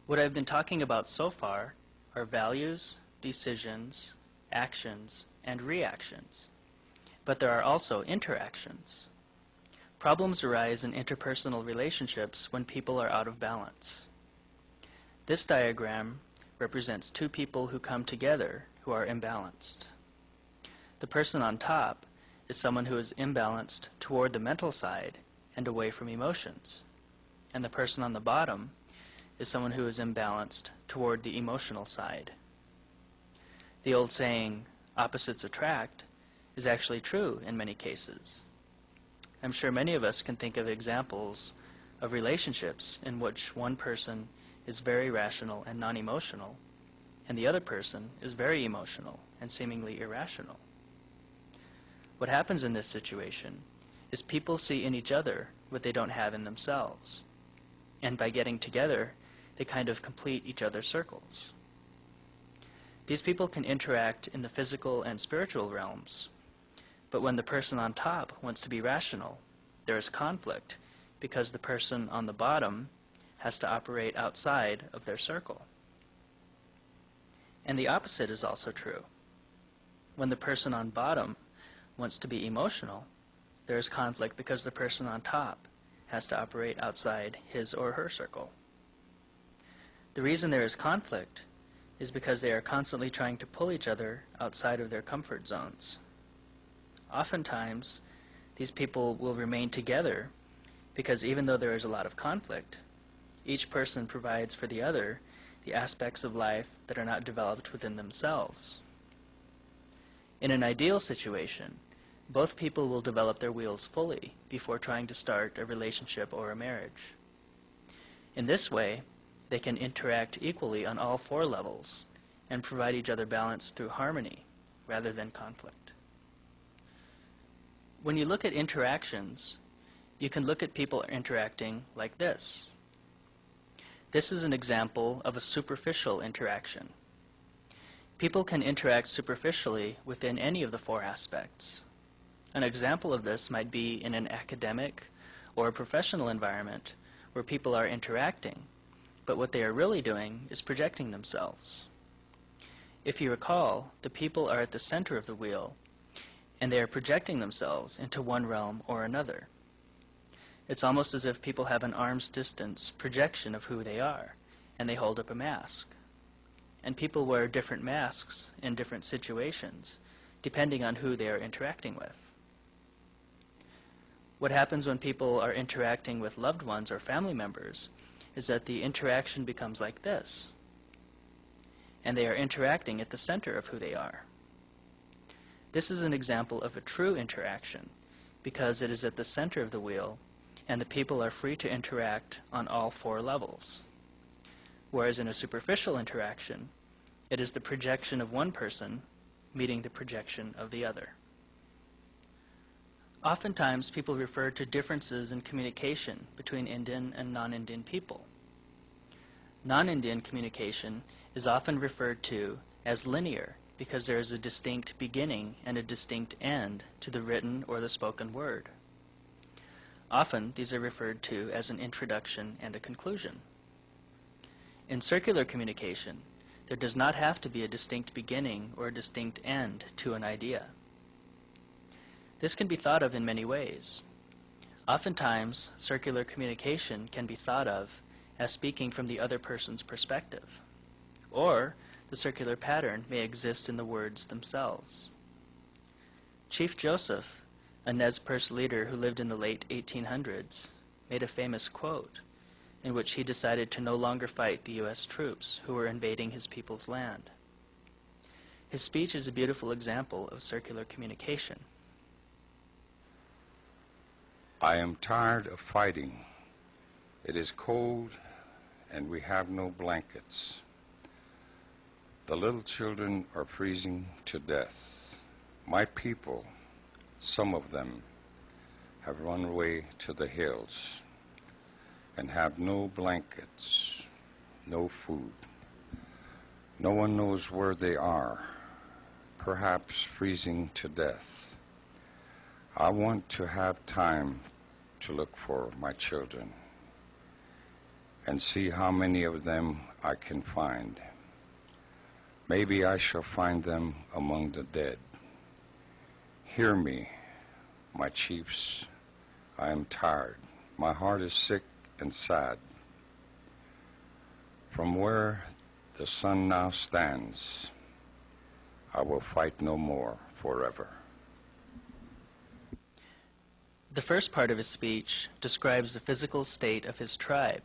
What I've been talking about so far are values, decisions, actions, and reactions. But there are also interactions. Problems arise in interpersonal relationships when people are out of balance. This diagram represents two people who come together who are imbalanced. The person on top is someone who is imbalanced toward the mental side and away from emotions. And the person on the bottom is someone who is imbalanced toward the emotional side. The old saying, opposites attract, is actually true in many cases. I'm sure many of us can think of examples of relationships in which one person is very rational and non-emotional, and the other person is very emotional and seemingly irrational. What happens in this situation is people see in each other what they don't have in themselves, and by getting together, they kind of complete each other's circles. These people can interact in the physical and spiritual realms, but when the person on top wants to be rational, there is conflict because the person on the bottom has to operate outside of their circle. And the opposite is also true. When the person on bottom wants to be emotional, there is conflict because the person on top has to operate outside his or her circle. The reason there is conflict is because they are constantly trying to pull each other outside of their comfort zones. Oftentimes, these people will remain together because even though there is a lot of conflict, each person provides for the other the aspects of life that are not developed within themselves. In an ideal situation, both people will develop their wheels fully before trying to start a relationship or a marriage. In this way, they can interact equally on all four levels and provide each other balance through harmony rather than conflict. When you look at interactions, you can look at people interacting like this. This is an example of a superficial interaction. People can interact superficially within any of the four aspects. An example of this might be in an academic or a professional environment where people are interacting, but what they are really doing is projecting themselves. If you recall, the people are at the center of the wheel, and they are projecting themselves into one realm or another. It's almost as if people have an arm's distance projection of who they are, and they hold up a mask. And people wear different masks in different situations, depending on who they are interacting with. What happens when people are interacting with loved ones or family members is that the interaction becomes like this, and they are interacting at the center of who they are. This is an example of a true interaction because it is at the center of the wheel and the people are free to interact on all four levels. Whereas in a superficial interaction, it is the projection of one person meeting the projection of the other. Oftentimes, people refer to differences in communication between Indian and non-Indian people. Non-Indian communication is often referred to as linear because there is a distinct beginning and a distinct end to the written or the spoken word. Often, these are referred to as an introduction and a conclusion. In circular communication, there does not have to be a distinct beginning or a distinct end to an idea. This can be thought of in many ways. Oftentimes, circular communication can be thought of as speaking from the other person's perspective, or the circular pattern may exist in the words themselves. Chief Joseph, a Nez Perce leader who lived in the late 1800s, made a famous quote in which he decided to no longer fight the U.S. troops who were invading his people's land. His speech is a beautiful example of circular communication. I am tired of fighting. It is cold and we have no blankets. The little children are freezing to death. My people, some of them, have run away to the hills and have no blankets, no food. No one knows where they are, perhaps freezing to death. I want to have time to look for my children. and see how many of them I can find. Maybe I shall find them among the dead. Hear me, my chiefs, I am tired. My heart is sick and sad. From where the sun now stands, I will fight no more forever. The first part of his speech describes the physical state of his tribe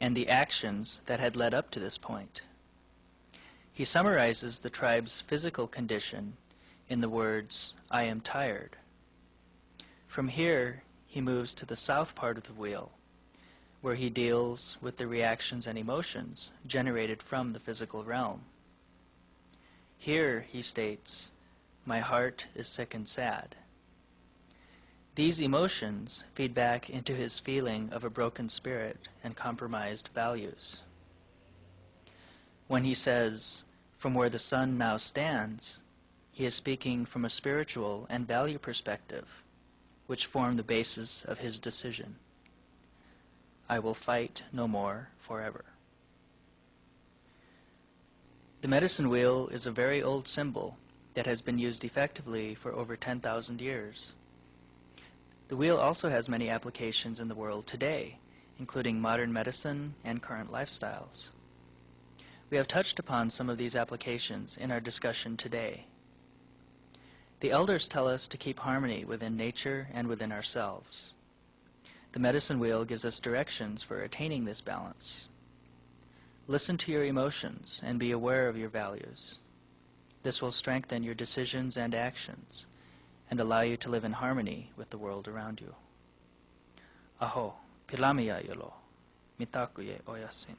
and the actions that had led up to this point. He summarizes the tribe's physical condition in the words, "I am tired." From here, he moves to the south part of the wheel, where he deals with the reactions and emotions generated from the physical realm. Here, he states, "My heart is sick and sad." These emotions feed back into his feeling of a broken spirit and compromised values. When he says, "From where the sun now stands," he is speaking from a spiritual and value perspective, which form the basis of his decision. I will fight no more forever. The medicine wheel is a very old symbol that has been used effectively for over 10,000 years. The wheel also has many applications in the world today, including modern medicine and current lifestyles. We have touched upon some of these applications in our discussion today. The elders tell us to keep harmony within nature and within ourselves. The medicine wheel gives us directions for attaining this balance. Listen to your emotions and be aware of your values. This will strengthen your decisions and actions and allow you to live in harmony with the world around you. Aho, pilamiya yolo, mitakuye oyasin.